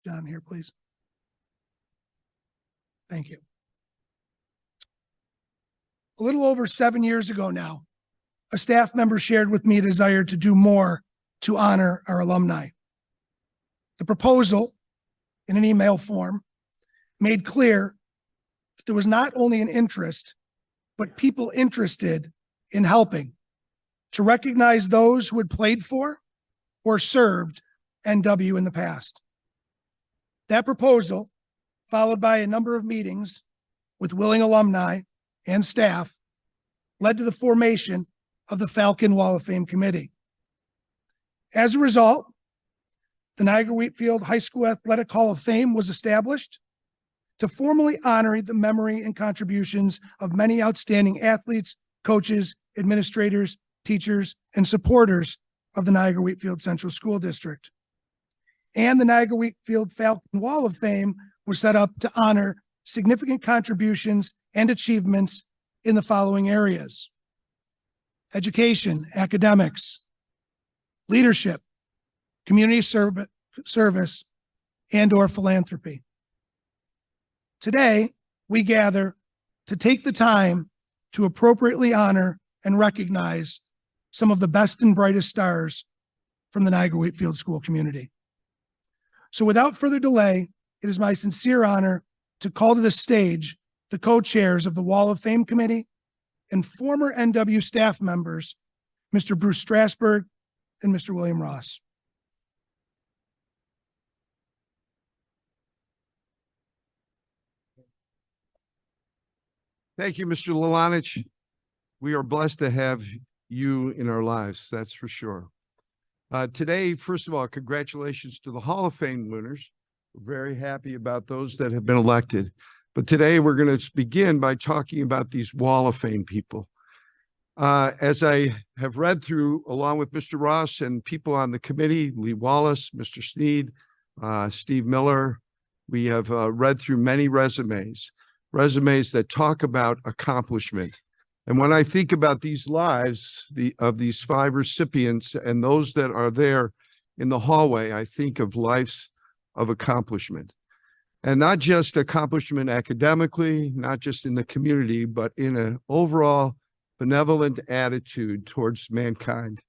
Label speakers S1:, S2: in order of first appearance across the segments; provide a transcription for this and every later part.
S1: John here, please. Thank you. A little over 7 years ago now, a staff member shared with me a desire to do more to honor our alumni. The proposal, in an email form, made clear that there was not only an interest, but people interested in helping to recognize those who had played for or served NW in the past. That proposal, followed by a number of meetings with willing alumni and staff, led to the formation of the Falcon Wall of Fame Committee. As a result, the Niagara Wheatfield High School Athletic Hall of Fame was established to formally honor the memory and contributions of many outstanding athletes, coaches, administrators, teachers, and supporters of the Niagara Wheatfield Central School District. And the Niagara Wheatfield Falcon Wall of Fame was set up to honor significant contributions and achievements in the following areas: education, academics, leadership, community service, and/or philanthropy. Today, we gather to take the time to appropriately honor and recognize some of the best and brightest stars from the Niagara Wheatfield school community. So without further delay, it is my sincere honor to call to the stage the co-chairs of the Wall of Fame Committee and former NW staff members, Mr. Bruce Strasberg and Mr. William Ross.
S2: Thank you, Mr. Lalanich. We are blessed to have you in our lives, that's for sure. Today, first of all, congratulations to the Hall of Fame winners. We're very happy about those that have been elected. But today we're going to begin by talking about these Wall of Fame people. As I have read through, along with Mr. Ross and people on the committee, Lee Wallace, Mr. Sneed, Steve Miller, we have read through many resumes that talk about accomplishment. And when I think about these lives of these 5 recipients and those that are there in the hallway, I think of lives of accomplishment. And not just accomplishment academically, not just in the community, but in an overall benevolent attitude towards mankind.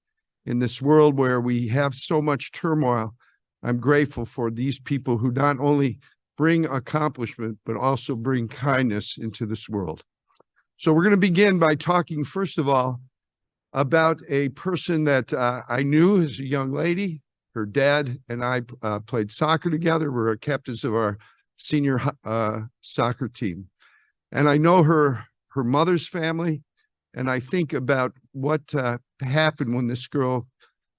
S2: In this world where we have so much turmoil, I'm grateful for these people who not only bring accomplishment, but also bring kindness into this world. So we're going to begin by talking, first of all, about a person that I knew as a young lady. Her dad and I played soccer together. We're captains of our senior soccer team. And I know her mother's family, and I think about what happened when this girl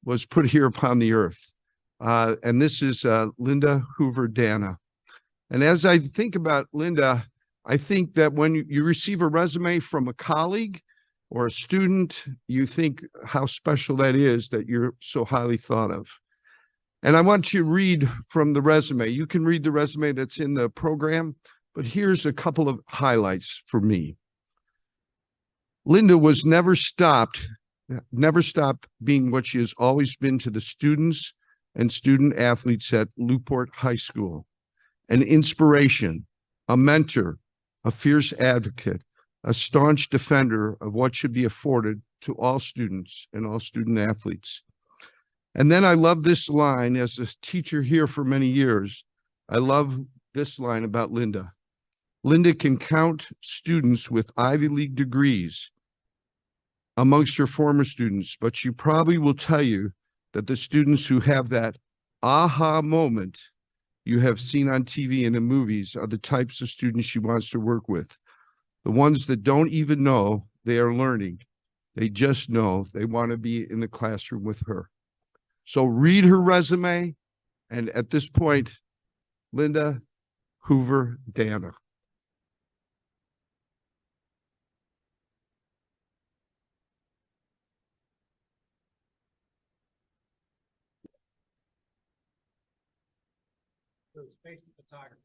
S2: was put here upon the earth. And this is Linda Hoover Dana. And as I think about Linda, I think that when you receive a resume from a colleague or a student, you think how special that is that you're so highly thought of. And I want you to read from the resume. You can read the resume that's in the program, but here's a couple of highlights for me. Linda was never stopped being what she has always been to the students and student athletes at Newport High School. An inspiration, a mentor, a fierce advocate, a staunch defender of what should be afforded to all students and all student athletes. And then I love this line as a teacher here for many years. I love this line about Linda. Linda can count students with Ivy League degrees amongst her former students, but she probably will tell you that the students who have that aha moment you have seen on TV and in movies are the types of students she wants to work with. The ones that don't even know they are learning. They just know they want to be in the classroom with her. So read her resume. And at this point, Linda Hoover Dana.
S3: Space photography.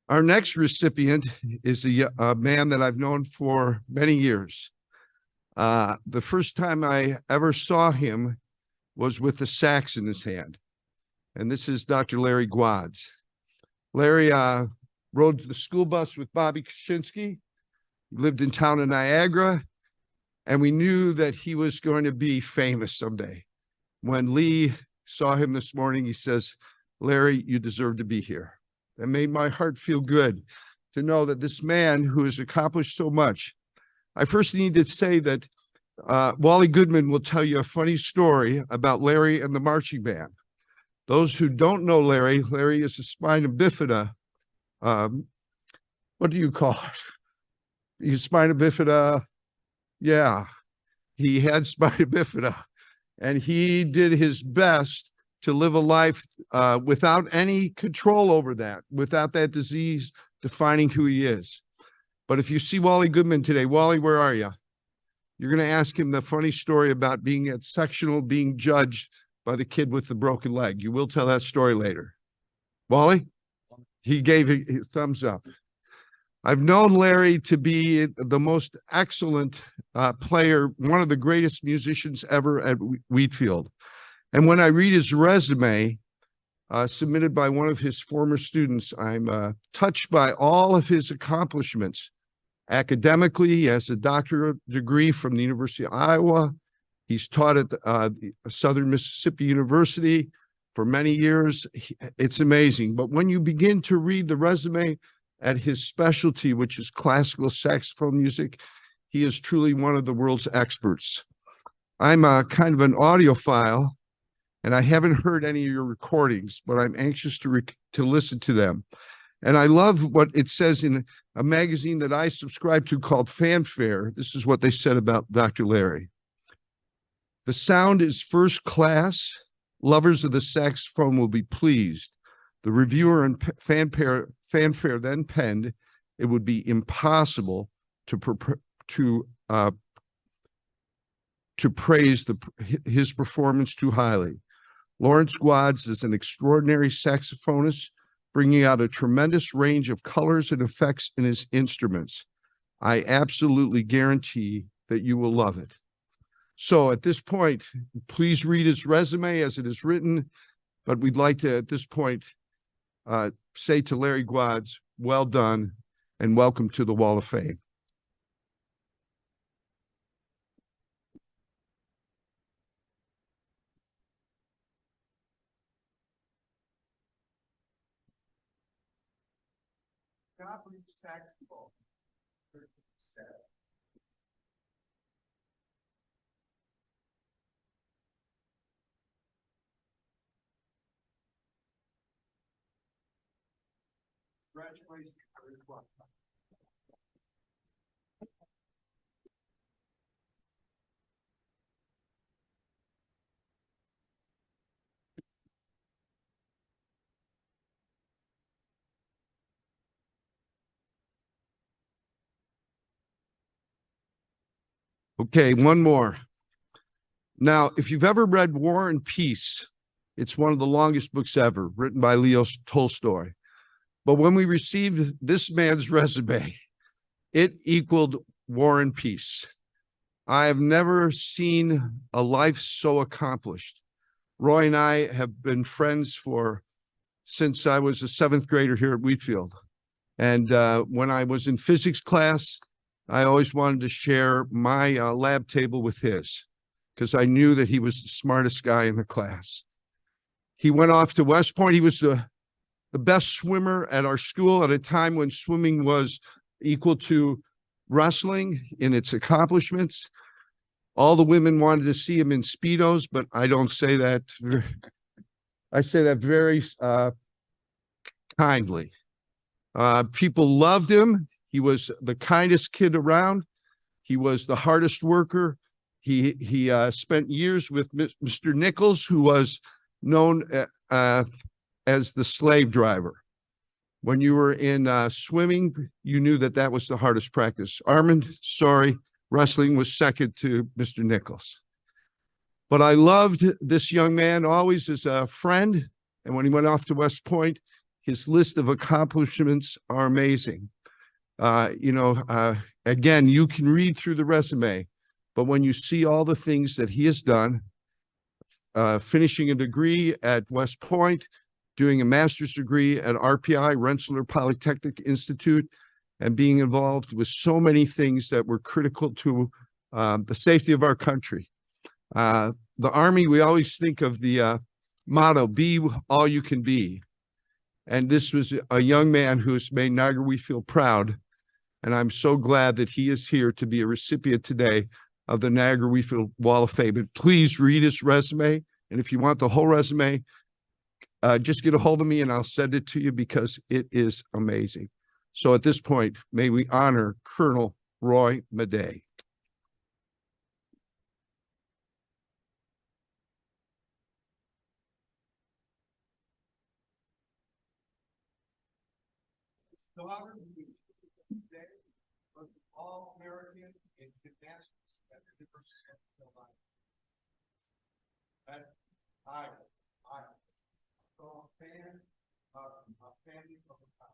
S2: Our next recipient is a man that I've known for many years. The first time I ever saw him was with the sax in his hand. And this is Dr. Larry Gwads. Larry rode the school bus with Bobby Kaczynski, lived in town in Niagara, and we knew that he was going to be famous someday. When Lee saw him this morning, he says, "Larry, you deserve to be here." That made my heart feel good to know that this man who has accomplished so much. I first need to say that Wally Goodman will tell you a funny story about Larry and the marching band. Those who don't know Larry is a spina bifida. What do you call it? He's spina bifida. Yeah, he had spina bifida, and he did his best to live a life without any control over that, without that disease defining who he is. But if you see Wally Goodman today, Wally, where are you? You're going to ask him the funny story about being at sectional, being judged by the kid with the broken leg. You will tell that story later. Wally? He gave a thumbs up. I've known Larry to be the most excellent player, one of the greatest musicians ever at Wheatfield. And when I read his resume submitted by one of his former students, I'm touched by all of his accomplishments. Academically, he has a doctorate degree from the University of Iowa. He's taught at Southern Mississippi University for many years. It's amazing. But when you begin to read the resume at his specialty, which is classical saxophone music, he is truly one of the world's experts. I'm a kind of an audiophile, and I haven't heard any of your recordings, but I'm anxious to listen to them. And I love what it says in a magazine that I subscribe to called Fanfare. This is what they said about Dr. Larry. "The sound is first class. Lovers of the saxophone will be pleased." The reviewer in Fanfare then penned, "It would be impossible to praise his performance too highly. Lawrence Gwads is an extraordinary saxophonist, bringing out a tremendous range of colors and effects in his instruments. I absolutely guarantee that you will love it." So at this point, please read his resume as it is written, but we'd like to, at this point, say to Larry Gwads, well done and welcome to the Wall of Fame. Saxophone. Congratulations. Okay, one more. Now, if you've ever read War and Peace, it's one of the longest books ever, written by Leo Tolstoy. But when we received this man's resume, it equaled War and Peace. I have never seen a life so accomplished. Roy and I have been friends since I was a 7th grader here at Wheatfield. And when I was in physics class, I always wanted to share my lab table with his, because I knew that he was the smartest guy in the class. He went off to West Point. He was the best swimmer at our school at a time when swimming was equal to wrestling in its accomplishments. All the women wanted to see him in Speedos, but I don't say that. I say that very kindly. People loved him. He was the kindest kid around. He was the hardest worker. He spent years with Mr. Nichols, who was known as the slave driver. When you were in swimming, you knew that was the hardest practice. Armand, sorry, wrestling was second to Mr. Nichols. But I loved this young man always as a friend. And when he went off to West Point, His list of accomplishments are amazing. Again, you can read through the resume, but when you see all the things that he has done, finishing a degree at West Point, doing a master's degree at RPI, Rensselaer Polytechnic Institute, and being involved with so many things that were critical to the safety of our country. The Army, we always think of the motto, be all you can be. And this was a young man who's made Niagara-Wheatfield proud. And I'm so glad that he is here to be a recipient today of the Niagara-Wheatfield Wall of Fame. And please read his resume. And if you want the whole resume, just get a hold of me and I'll send it to you because it is amazing. So at this point, may we honor Colonel Roy Maday. All-American in gymnastics at the University of North Carolina. I'm a fan of a family from the top.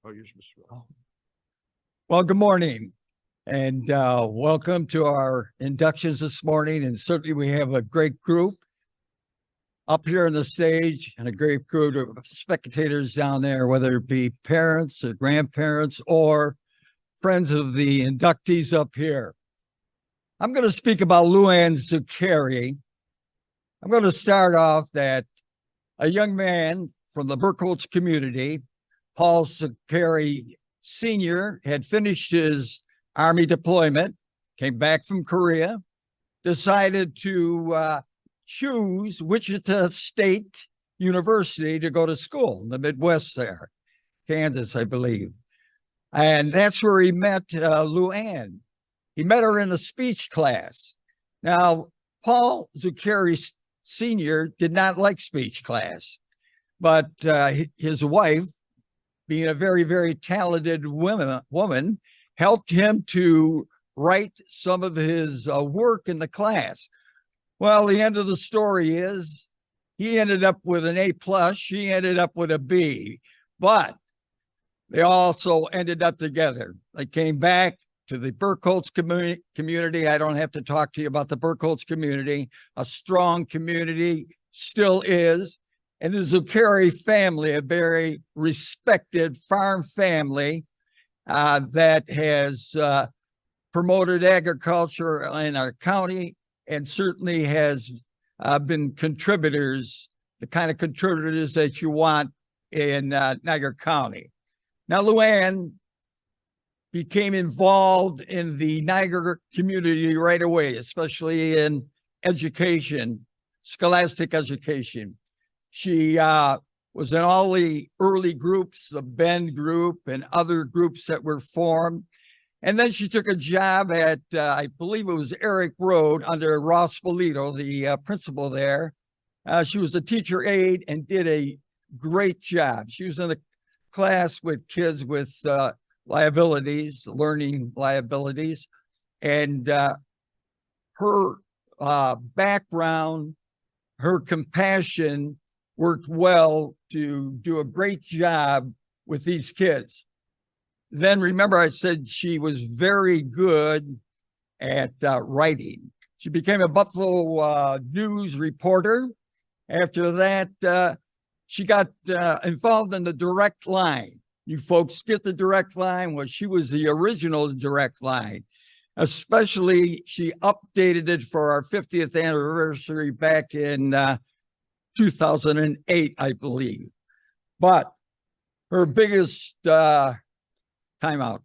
S2: Oh, you're supposed to.
S4: Well, good morning and welcome to our inductions this morning. And certainly we have a great group up here on the stage and a great group of spectators down there, whether it be parents or grandparents or friends of the inductees up here. I'm going to speak about Lou-Ann Zuccheri. I'm going to start off that a young man from the Burkholz community, Paul Zuccheri Sr., had finished his Army deployment, came back from Korea, decided to choose Wichita State University to go to school in the Midwest there, Kansas, I believe. And that's where he met Lou-Ann. He met her in a speech class. Now, Paul Zuccheri Sr. did not like speech class, but his wife, being a very, very talented woman, helped him to write some of his work in the class. Well, the end of the story is he ended up with an A+, she ended up with a B, but they also ended up together. They came back to the Burkholz community. I don't have to talk to you about the Burkholz community, a strong community, still is. And the Zuccheri family, a very respected farm family that has promoted agriculture in our county and certainly has been contributors, the kind of contributors that you want in Niagara County. Now, Lou-Ann became involved in the Niagara community right away, especially in education, scholastic education. She was in all the early groups, the Bend group and other groups that were formed. And then she took a job at, I believe it was Eric Road under Ross Bolito, the principal there. She was a teacher aide and did a great job. She was in a class with kids with liabilities, learning liabilities. And her background, her compassion worked well to do a great job with these kids. Then remember I said she was very good at writing. She became a Buffalo News reporter. After that, she got involved in the Direct Line. You folks get the Direct Line. Well, she was the original Direct Line. Especially, she updated it for our 50th anniversary back in 2008, I believe. But her biggest timeout.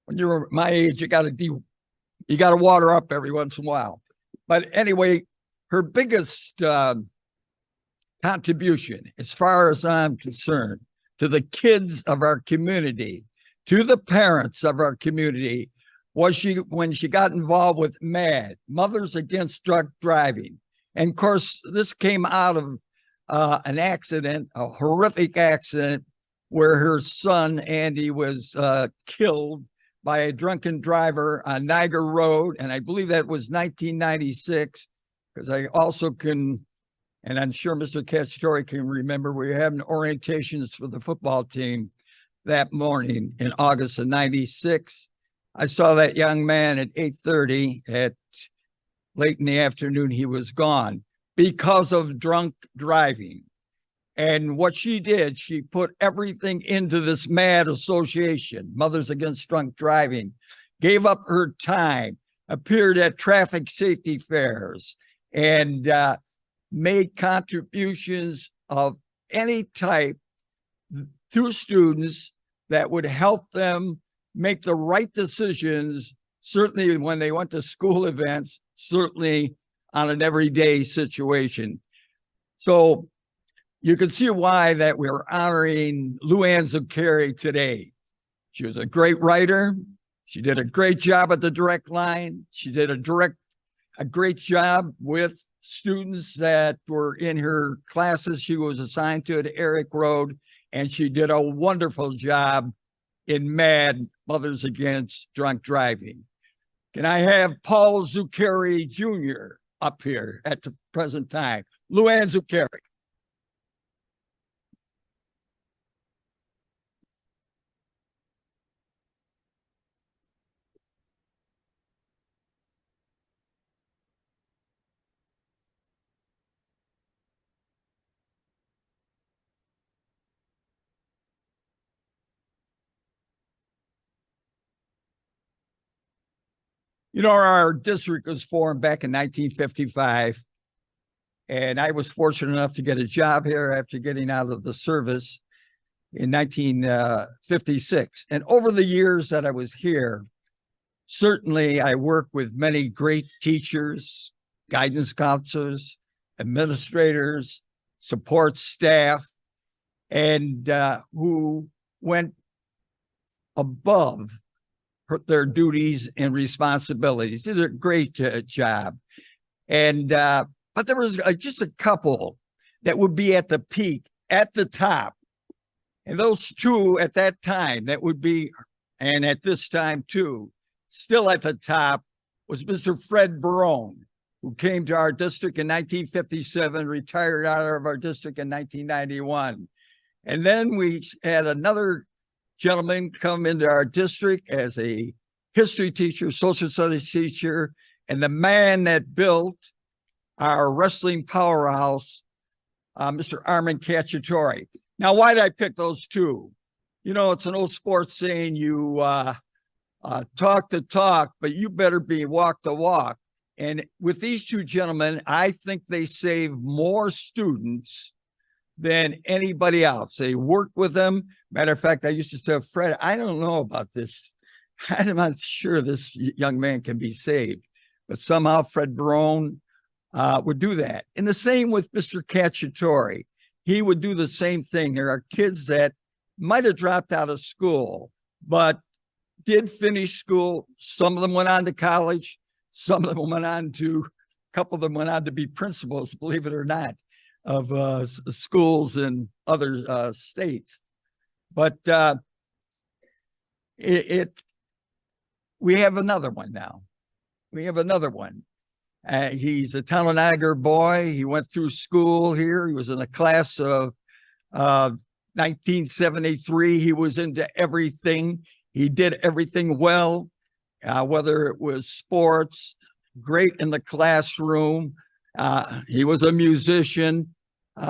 S4: When you're my age, you got to water up every once in a while. But anyway, her biggest contribution, as far as I'm concerned, to the kids of our community, to the parents of our community was when she got involved with MAD, Mothers Against Drunk Driving. And of course, this came out of an accident, a horrific accident, where her son, Andy, was killed by a drunken driver on Niagara Road. And I believe that was 1996, because I also can, and I'm sure Mr. Cacciatore can remember, we were having orientations for the football team that morning in August of 96. I saw that young man at 8:30. At late in the afternoon, he was gone because of drunk driving. And what she did, she put everything into this MAD association, Mothers Against Drunk Driving, gave up her time, appeared at traffic safety fairs, and made contributions of any type to students that would help them make the right decisions, certainly when they went to school events, certainly on an everyday situation. So you can see why that we're honoring Lou Ann Zuccheri today. She was a great writer. She did a great job at the Direct Line. She did a great job with students that were in her classes she was assigned to at Eric Road. And she did a wonderful job in MAD, Mothers Against Drunk Driving. Can I have Paul Zuccheri Jr. up here at the present time? Lou Ann Zuccheri. You know, our district was formed back in 1955, and I was fortunate enough to get a job here after getting out of the service in 1956. And over the years that I was here, certainly I worked with many great teachers, guidance counselors, administrators, support staff, and who went above their duties and responsibilities. Did a great job. And but there was just a couple that would be at the peak, at the top. And those two at that time that would be, and at this time too, still at the top, was Mr. Fred Barone, who came to our district in 1957, retired out of our district in 1991. And then we had another gentleman come into our district as a history teacher, social studies teacher, and the man that built our wrestling powerhouse, Mr. Armand Cacciatore. Now, why did I pick those two? You know, it's an old sports saying, you talk the talk, but you better be walk the walk. And with these two gentlemen, I think they save more students than anybody else. They work with them. Matter of fact, I used to tell Fred, I don't know about this. I'm not sure this young man can be saved, but somehow Fred Barone would do that. And the same with Mr. Cacciatore. He would do the same thing. There are kids that might have dropped out of school, but did finish school. Some of them went on to college. Some of them went on to, a couple of them went on to be principals, believe it or not, of schools in other states. But we have another one now. We have another one. He's a Town of Niagara boy. He went through school here. He was in a class of 1973. He was into everything. He did everything well, whether it was sports, great in the classroom. He was a musician.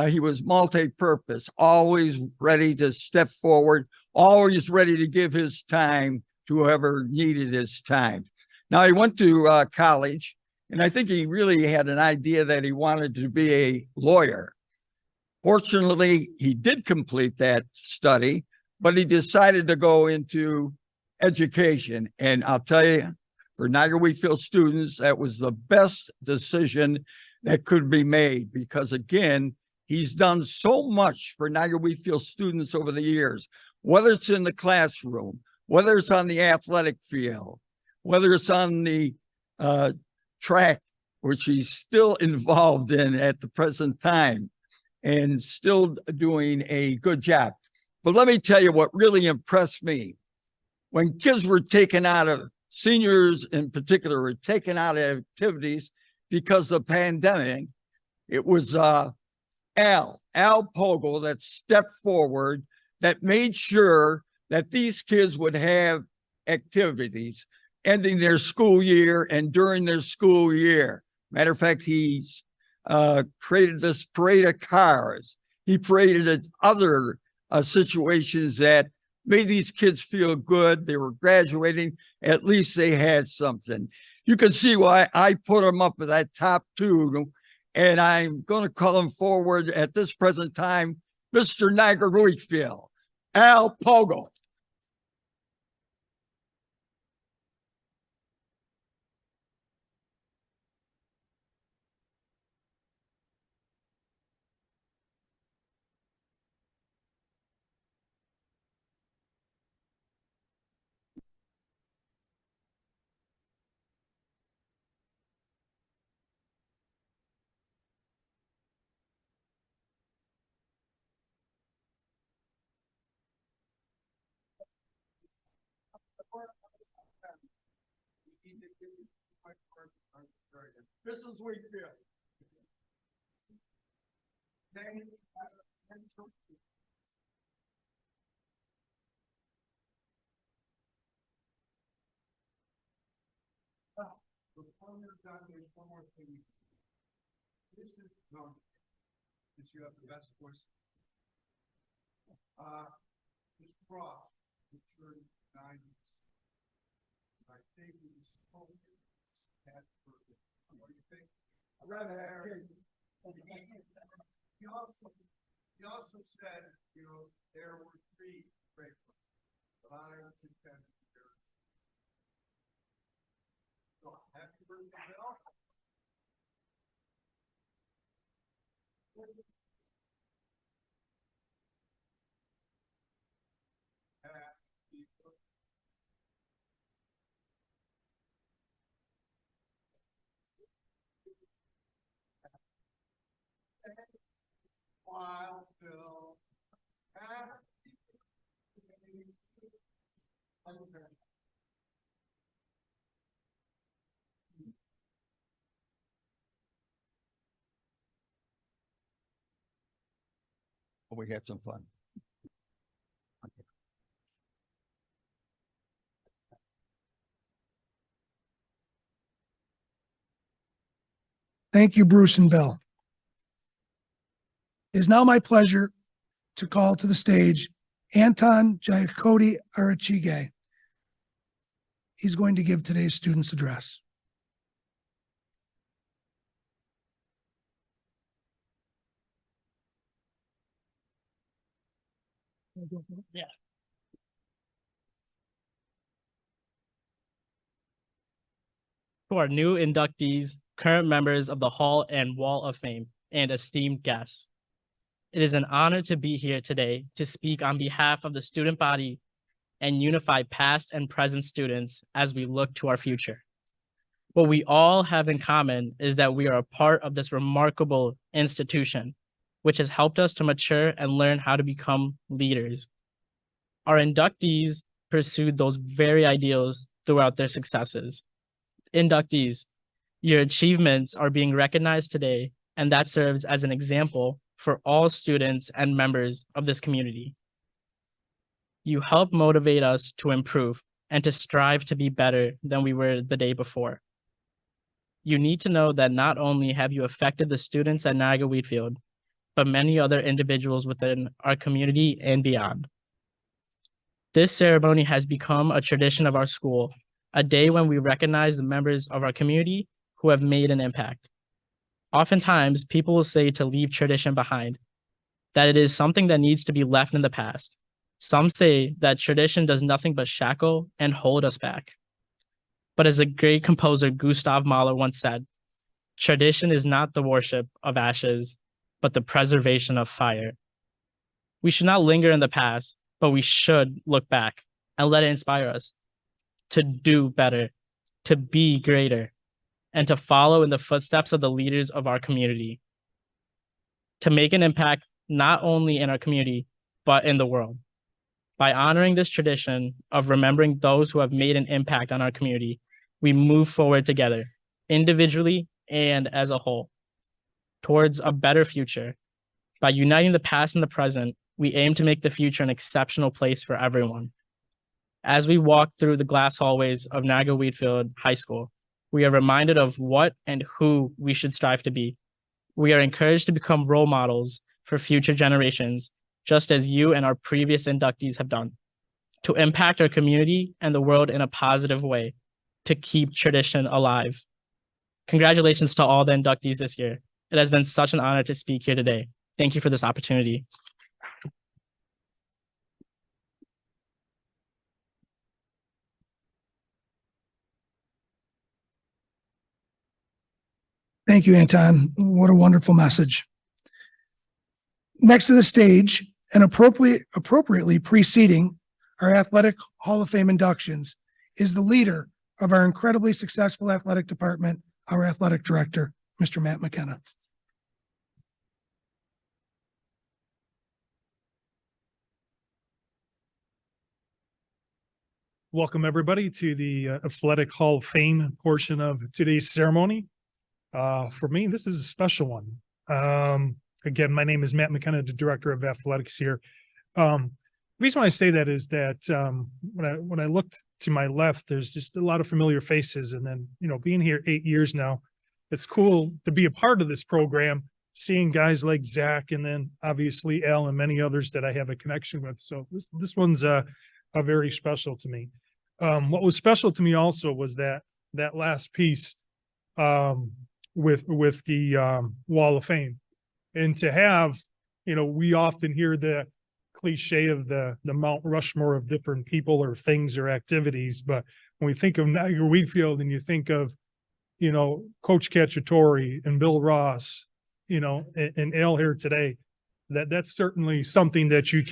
S4: He was multi-purpose, always ready to step forward, always ready to give his time to whoever needed his time. Now, he went to college, and I think he really had an idea that he wanted to be a lawyer. Fortunately, he did complete that study, but he decided to go into education. And I'll tell you, for Niagara Wheatfield students, that was the best decision that could be made, because again, he's done so much for Niagara Wheatfield students over the years, whether it's in the classroom, whether it's on the athletic field, whether it's on the track, which he's still involved in at the present time and still doing a good job. But let me tell you what really impressed me. When kids were taken out of, seniors in particular, were taken out of activities because of the pandemic, it was Al Pogel that stepped forward, that made sure that these kids would have activities ending their school year and during their school year. Matter of fact, he's created this parade of cars. He created other situations that made these kids feel good. They were graduating. At least they had something. You can see why I put them up at that top two, and I'm going to call him forward at this present time, Mr. Niagara Wheatfield, Al Pogel. Mrs. Wheatfield.
S2: Before we're done, there's one more thing. This is, since you have the best voice. This cross, which turned 90. I think we spoke at first. What do you think? He also said, you know, there were 3 great ones, but I contend there. So happy birthday, Bill. Wild Bill.
S4: We had some fun.
S1: Thank you, Bruce and Bill. It is now my pleasure to call to the stage Anton Giacotti Arachige. He's going to give today's students' address.
S3: Yeah. To our new inductees, current members of the Hall and Wall of Fame, and esteemed guests. It is an honor to be here today to speak on behalf of the student body and unify past and present students as we look to our future. What we all have in common is that we are a part of this remarkable institution, which has helped us to mature and learn how to become leaders. Our inductees pursued those very ideals throughout their successes. Inductees, your achievements are being recognized today, and that serves as an example for all students and members of this community. You help motivate us to improve and to strive to be better than we were the day before. You need to know that not only have you affected the students at Niagara Wheatfield, but many other individuals within our community and beyond. This ceremony has become a tradition of our school, a day when we recognize the members of our community who have made an impact. Oftentimes, people will say to leave tradition behind, that it is something that needs to be left in the past. Some say that tradition does nothing but shackle and hold us back. But as the great composer Gustav Mahler once said, tradition is not the worship of ashes, but the preservation of fire. We should not linger in the past, but we should look back and let it inspire us to do better, to be greater, and to follow in the footsteps of the leaders of our community, to make an impact not only in our community, but in the world. By honoring this tradition of remembering those who have made an impact on our community, we move forward together, individually and as a whole, towards a better future. By uniting the past and the present, we aim to make the future an exceptional place for everyone. As we walk through the glass hallways of Niagara Wheatfield High School, we are reminded of what and who we should strive to be. We are encouraged to become role models for future generations, just as you and our previous inductees have done, to impact our community and the world in a positive way, to keep tradition alive. Congratulations to all the inductees this year. It has been such an honor to speak here today. Thank you for this opportunity.
S1: Thank you, Anton. What a wonderful message. Next to the stage and appropriately preceding our Athletic Hall of Fame inductions is the leader of our incredibly successful athletic department, our athletic director, Mr. Matt McKenna.
S5: Welcome, everybody, to the Athletic Hall of Fame portion of today's ceremony. For me, this is a special one. Again, my name is Matt McKenna, the Director of Athletics here. The reason why I say that is that when I looked to my left, there's just a lot of familiar faces. And then, being here 8 years now, it's cool to be a part of this program, seeing guys like Zach and then obviously Al and many others that I have a connection with. So this one's very special to me. What was special to me also was that last piece with the Wall of Fame, and to have, we often hear the cliche of the Mount Rushmore of different people or things or activities, but when we think of Niagara Wheatfield and you think of, Coach Cacciatore and Bill Ross, and Al here today, that's certainly something that you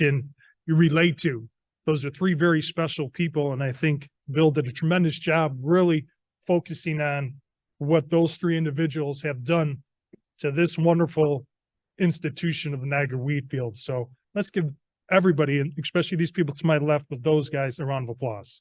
S5: relate to. Those are three very special people. And I think Bill did a tremendous job really focusing on what those three individuals have done to this wonderful institution of Niagara Wheatfield. So let's give everybody, and especially these people to my left with those guys, a round of applause.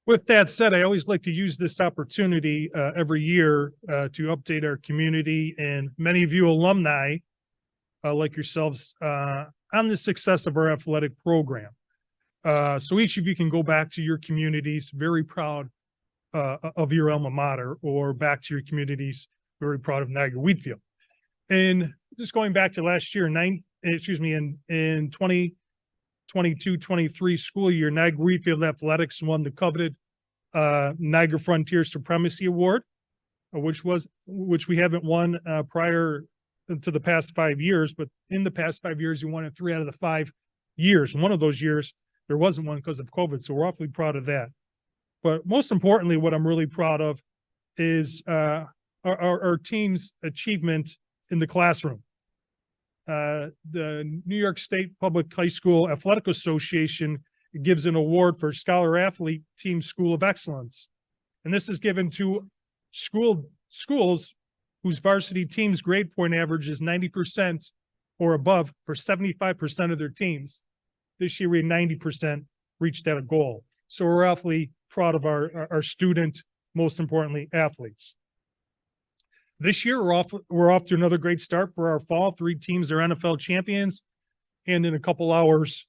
S5: With that said, I always like to use this opportunity every year to update our community and many of you alumni like yourselves on the success of our athletic program. So each of you can go back to your communities very proud of your alma mater, or back to your communities very proud of Niagara Wheatfield. And just going back to last year, in 2022-23 school year, Niagara Wheatfield Athletics won the coveted Niagara Frontier Supremacy Award, which we haven't won prior to the past 5 years, but in the past 5 years, you won it 3 out of the 5 years. And one of those years, there wasn't one because of COVID. So we're awfully proud of that. But most importantly, what I'm really proud of is our team's achievement in the classroom. The New York State Public High School Athletic Association gives an award for Scholar Athlete Team School of Excellence. And this is given to schools whose varsity team's grade point average is 90% or above for 75% of their teams. This year, we had 90% reached that goal. So we're awfully proud of our student, most importantly, athletes. This year, we're off to another great start for our fall. 3 teams are NFL champions. And in a couple hours,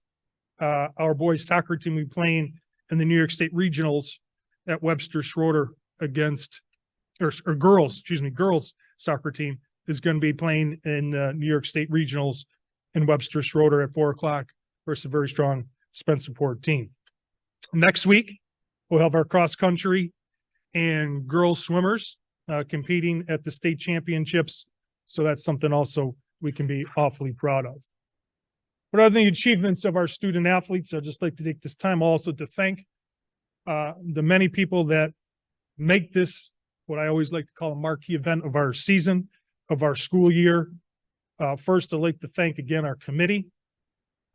S5: our boys soccer team will be playing in the New York State Regionals at Webster Schroeder against, or girls soccer team is going to be playing in New York State Regionals in Webster Schroeder at 4:00 versus a very strong Spencerport team. Next week, we'll have our cross country and girls swimmers competing at the state championships. So that's something also we can be awfully proud of. But other than the achievements of our student athletes, I'd just like to take this time also to thank the many people that make this what I always like to call a marquee event of our season, of our school year. First, I'd like to thank again our committee,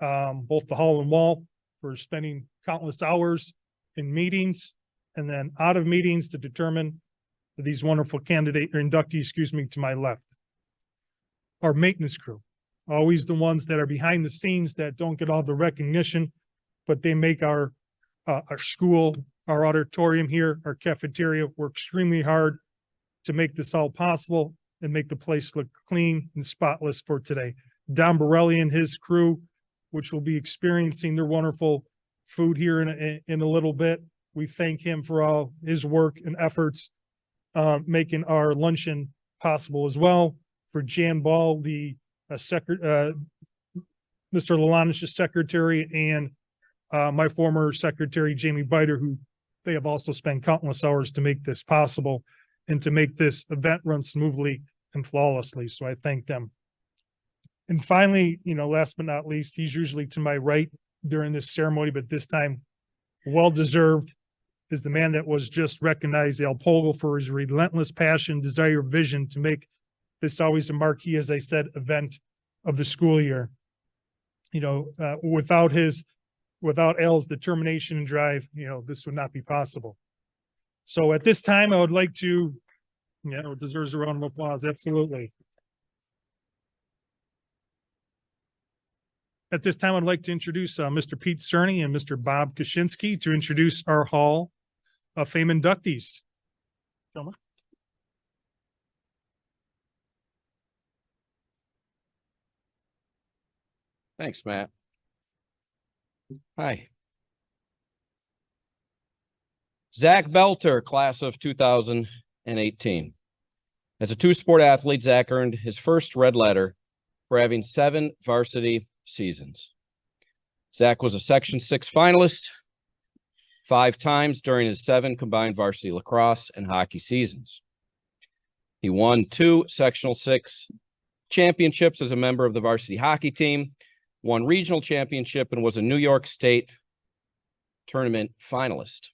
S5: both the Hall and Wall, for spending countless hours in meetings and then out of meetings to determine these wonderful candidate or inductees, excuse me, to my left. Our maintenance crew, always the ones that are behind the scenes that don't get all the recognition, but they make our school, our auditorium here, our cafeteria work extremely hard to make this all possible and make the place look clean and spotless for today. Don Borelli and his crew, which will be experiencing their wonderful food here in a little bit. We thank him for all his work and efforts, making our luncheon possible as well. For Jan Ball, the Mr. Lalanish's secretary, and my former secretary, Jamie Biter, who they have also spent countless hours to make this possible and to make this event run smoothly and flawlessly. So I thank them. And finally, last but not least, he's usually to my right during this ceremony, but this time, well-deserved, is the man that was just recognized, Al Pogel, for his relentless passion, desire, vision to make this always a marquee, as I said, event of the school year. Without Al's determination and drive, this would not be possible. So at this time, I would like to, it deserves a round of applause. Absolutely. At this time, I'd like to introduce Mr. Pete Cerny and Mr. Bob Kaczynski to introduce our Hall of Fame inductees. Gentlemen.
S6: Thanks, Matt. Hi. Zach Belter, class of 2018. As a two-sport athlete, Zach earned his first red letter for having 7 varsity seasons. Zach was a Section 6 finalist 5 times during his 7 combined varsity lacrosse and hockey seasons. He won 2 Sectional 6 championships as a member of the varsity hockey team, won regional championship, and was a New York State tournament finalist.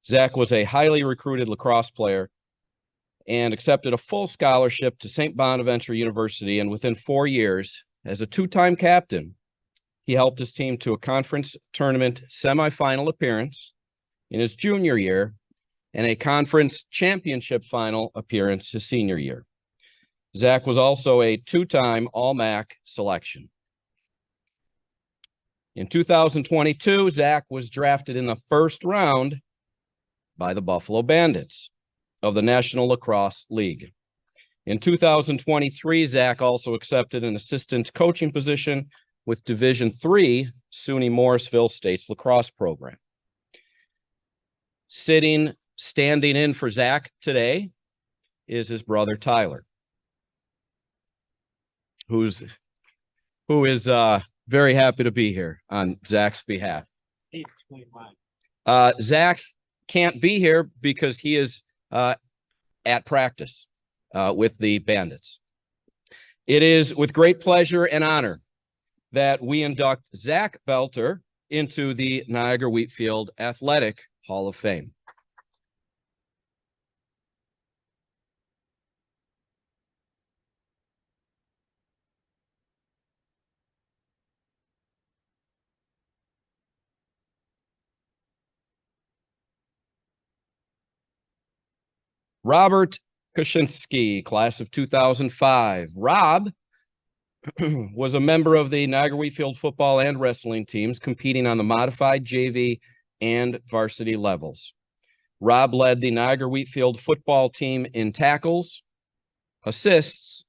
S6: Zach was a highly recruited lacrosse player and accepted a full scholarship to St. Bonaventure University, and within 4 years, as a 2-time captain, he helped his team to a conference tournament semifinal appearance in his junior year and a conference championship final appearance his senior year. Zach was also a 2-time All-MAC selection. In 2022, Zach was drafted in the first round by the Buffalo Bandits of the National Lacrosse League. In 2023, Zach also accepted an assistant coaching position with Division III SUNY Morrisville State's lacrosse program. Standing in for Zach today is his brother Tyler, who is very happy to be here on Zach's behalf. Zach can't be here because he is at practice with the Bandits. It is with great pleasure and honor that we induct Zach Belter into the Niagara Wheatfield Athletic Hall of Fame. Robert Kaczynski, class of 2005. Rob was a member of the Niagara Wheatfield football and wrestling teams, competing on the modified JV and varsity levels. Rob led the Niagara Wheatfield football team in tackles, assists,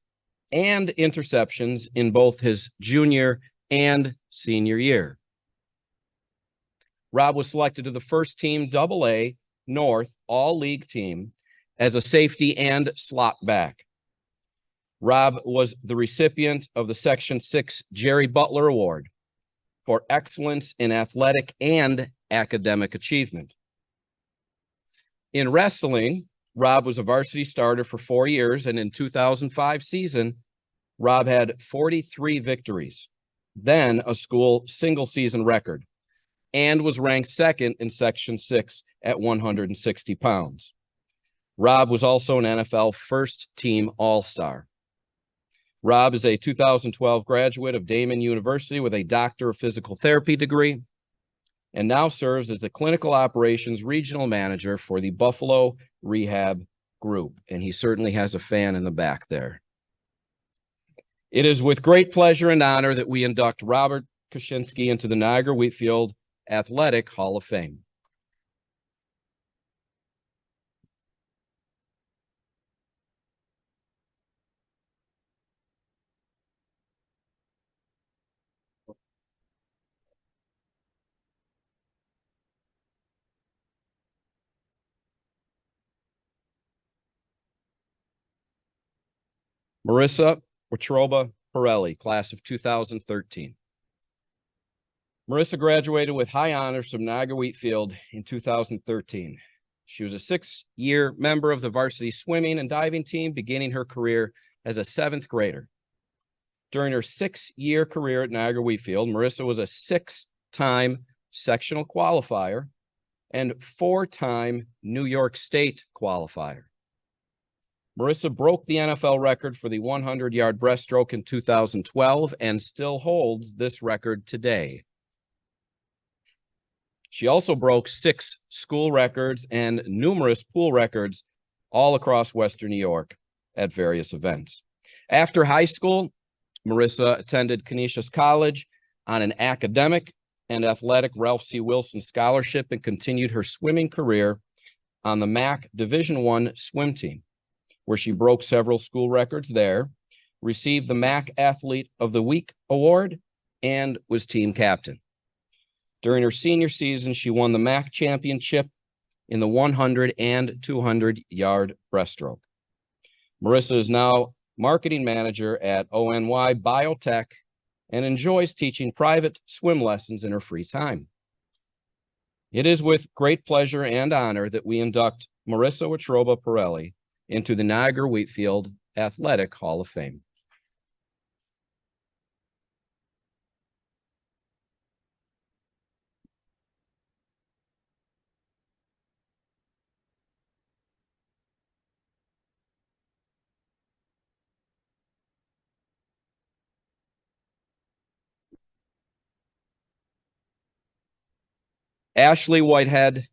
S6: and interceptions in both his junior and senior year. Rob was selected to the first team AA North All-League team as a safety and slot back. Rob was the recipient of the Section 6 Jerry Butler Award for excellence in athletic and academic achievement. In wrestling, Rob was a varsity starter for 4 years, and in 2005 season, Rob had 43 victories, then a school single season record, and was ranked second in Section 6 at 160 pounds. Rob was also an NFL first team All-Star. Rob is a 2012 graduate of Damon University with a Doctor of Physical Therapy degree and now serves as the Clinical Operations Regional Manager for the Buffalo Rehab Group. And he certainly has a fan in the back there. It is with great pleasure and honor that we induct Robert Kaczynski into the Niagara Wheatfield Athletic Hall of Fame. Marissa Wachroba Pirelli, class of 2013. Marissa graduated with high honors from Niagara Wheatfield in 2013. She was a 6-year member of the varsity swimming and diving team, beginning her career as a 7th grader. During her 6-year career at Niagara Wheatfield, Marissa was a 6-time sectional qualifier and 4-time New York State qualifier. Marissa broke the NFL record for the 100-yard breaststroke in 2012 and still holds this record today. She also broke 6 school records and numerous pool records all across Western New York at various events. After high school, Marissa attended Canisius College on an academic and athletic Ralph C. Wilson scholarship and continued her swimming career on the MAC Division I swim team, where she broke several school records there, received the MAC Athlete of the Week award, and was team captain. During her senior season, she won the MAC championship in the 100 and 200-yard breaststroke. Marissa is now marketing manager at ONY Biotech and enjoys teaching private swim lessons in her free time. It is with great pleasure and honor that we induct Marissa Wachroba Pirelli into the Niagara Wheatfield Athletic Hall of Fame. Ashley Whitehead,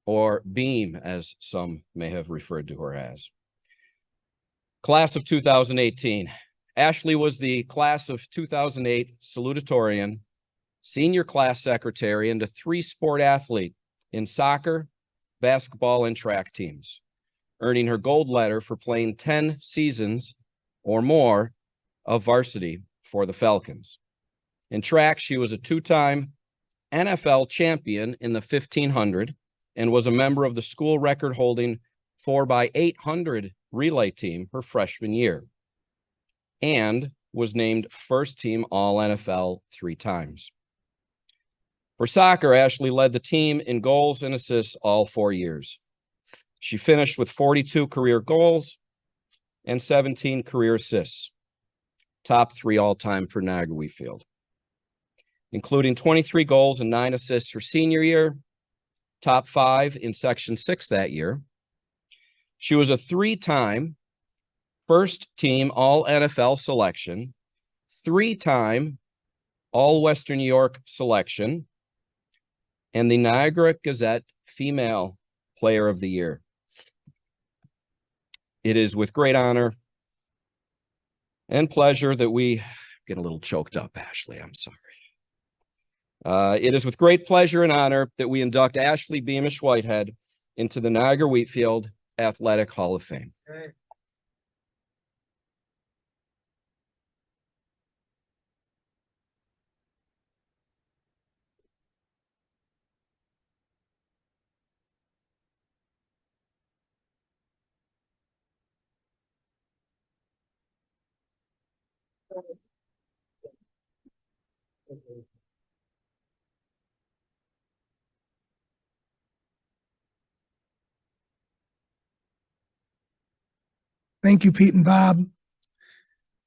S6: or Beam, as some may have referred to her as. Class of 2018. Ashley was the class of 2008 salutatorian, senior class secretary, and a 3-sport athlete in soccer, basketball, and track teams, earning her gold letter for playing 10 seasons or more of varsity for the Falcons. In track, she was a 2-time NFL champion in the 1500 and was a member of the school record-holding 4x800 relay team her freshman year, and was named first-team All-NFL 3 times. For soccer, Ashley led the team in goals and assists all 4 years. She finished with 42 career goals and 17 career assists, top 3 all-time for Niagara Wheatfield, including 23 goals and 9 assists her senior year, top 5 in Section 6 that year. She was a 3-time first-team All-NFL selection, 3-time All-Western New York selection, and the Niagara Gazette Female Player of the Year. It is with great honor and pleasure that we get a little choked up, Ashley. I'm sorry. It is with great pleasure and honor that we induct Ashley Beamish Whitehead into the Niagara Wheatfield Athletic Hall of Fame.
S1: Okay. Thank you, Pete and Bob.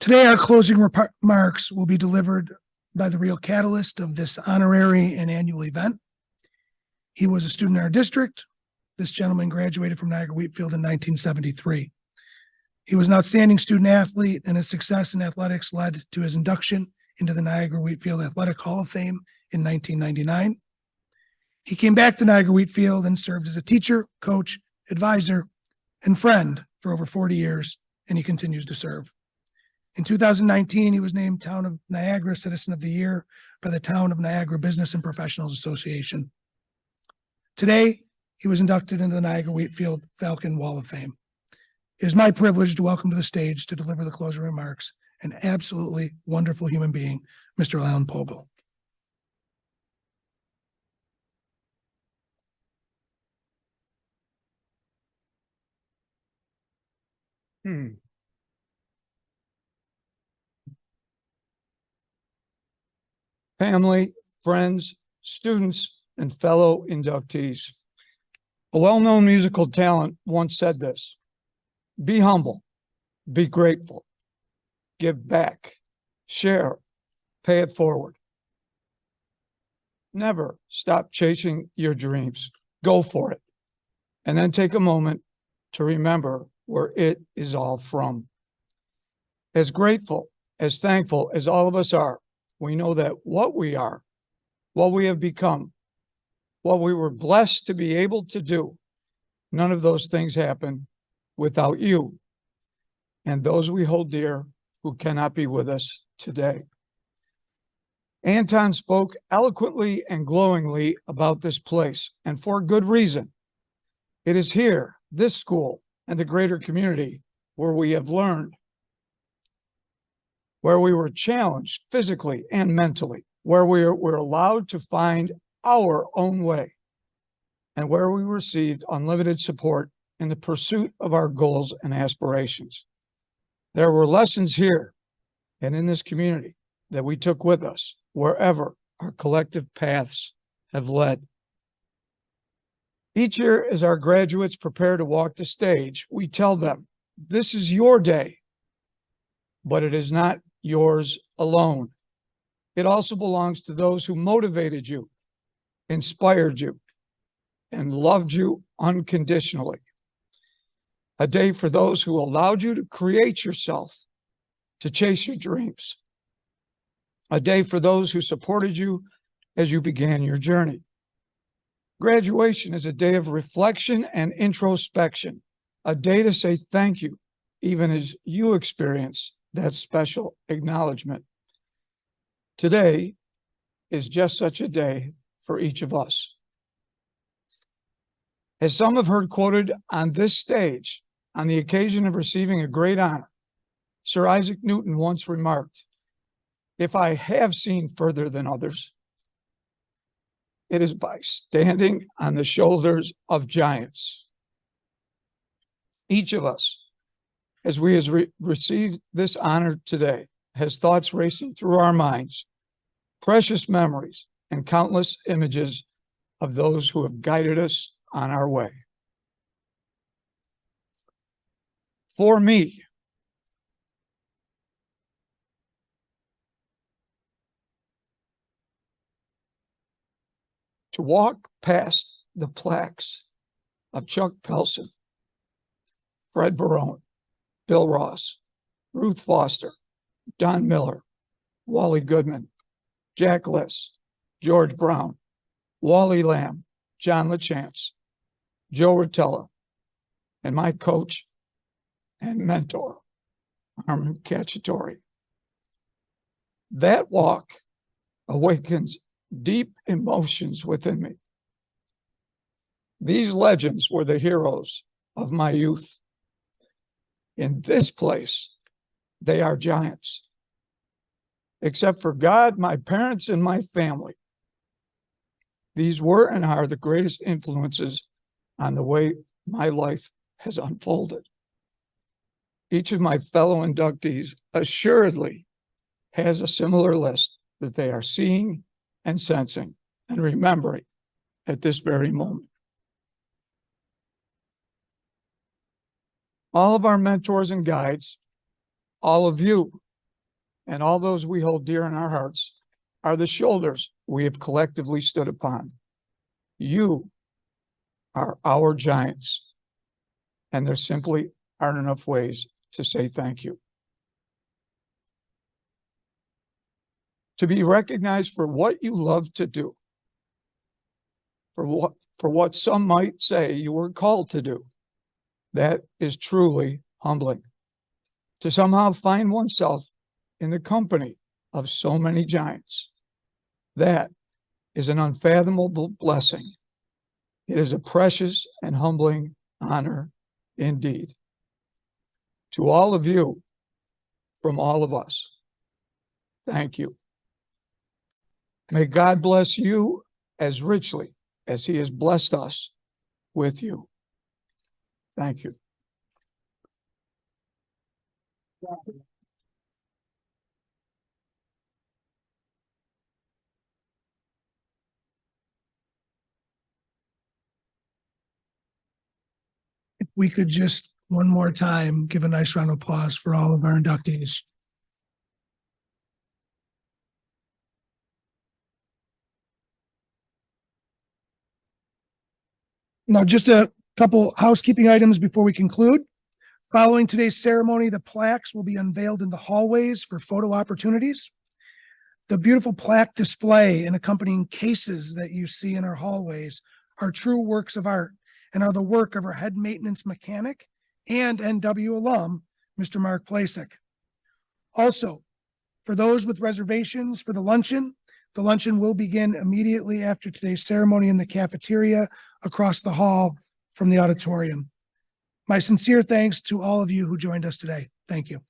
S1: Today, our closing remarks will be delivered by the real catalyst of this honorary and annual event. He was a student in our district. This gentleman graduated from Niagara Wheatfield in 1973. He was an outstanding student athlete, and his success in athletics led to his induction into the Niagara Wheatfield Athletic Hall of Fame in 1999. He came back to Niagara Wheatfield and served as a teacher, coach, advisor, and friend for over 40 years, and he continues to serve. In 2019, he was named Town of Niagara Citizen of the Year by the Town of Niagara Business and Professionals Association. Today, he was inducted into the Niagara Wheatfield Falcon Wall of Fame. It is my privilege to welcome to the stage to deliver the closing remarks an absolutely wonderful human being, Mr. Alan Pogle.
S7: Family, friends, students, and fellow inductees. A well-known musical talent once said this: be humble, be grateful, give back, share, pay it forward. Never stop chasing your dreams. Go for it. And then take a moment to remember where it is all from. As grateful, as thankful as all of us are, we know that what we are, what we have become, what we were blessed to be able to do, none of those things happen without you and those we hold dear who cannot be with us today. Anton spoke eloquently and glowingly about this place, and for good reason. It is here, this school, and the greater community where we have learned, where we were challenged physically and mentally, where we're allowed to find our own way, and where we received unlimited support in the pursuit of our goals and aspirations. There were lessons here and in this community that we took with us wherever our collective paths have led. Each year, as our graduates prepare to walk the stage, we tell them, this is your day, but it is not yours alone. It also belongs to those who motivated you, inspired you, and loved you unconditionally. A day for those who allowed you to create yourself, to chase your dreams. A day for those who supported you as you began your journey. Graduation is a day of reflection and introspection, a day to say thank you, even as you experience that special acknowledgement. Today is just such a day for each of us. As some have heard quoted on this stage on the occasion of receiving a great honor, Sir Isaac Newton once remarked, "If I have seen further than others, it is by standing on the shoulders of giants." Each of us, as we has received this honor today, has thoughts racing through our minds, precious memories, and countless images of those who have guided us on our way. For me, to walk past the plaques of Chuck Pelson, Fred Barone, Bill Ross, Ruth Foster, Don Miller, Wally Goodman, Jack Liss, George Brown, Wally Lamb, John LaChance, Joe Rotella, and my coach and mentor, Armin Cacciatore. That walk awakens deep emotions within me. These legends were the heroes of my youth. In this place, they are giants. Except for God, my parents, and my family, these were and are the greatest influences on the way my life has unfolded. Each of my fellow inductees assuredly has a similar list that they are seeing and sensing and remembering at this very moment. All of our mentors and guides, all of you, and all those we hold dear in our hearts are the shoulders we have collectively stood upon. You are our giants, and there simply aren't enough ways to say thank you. To be recognized for what you love to do, for what some might say you were called to do. That is truly humbling. To somehow find oneself in the company of so many giants. That is an unfathomable blessing. It is a precious and humbling honor indeed. To all of you, from all of us, thank you. May God bless you as richly as he has blessed us with you. Thank you.
S1: If we could just one more time give a nice round of applause for all of our inductees. Now, just a couple housekeeping items before we conclude. Following today's ceremony, the plaques will be unveiled in the hallways for photo opportunities. The beautiful plaque display and accompanying cases that you see in our hallways are true works of art and are the work of our head maintenance mechanic and NW alum, Mr. Mark Plasek. Also, for those with reservations for the luncheon will begin immediately after today's ceremony in the cafeteria across the hall from the auditorium. My sincere thanks to all of you who joined us today. Thank you.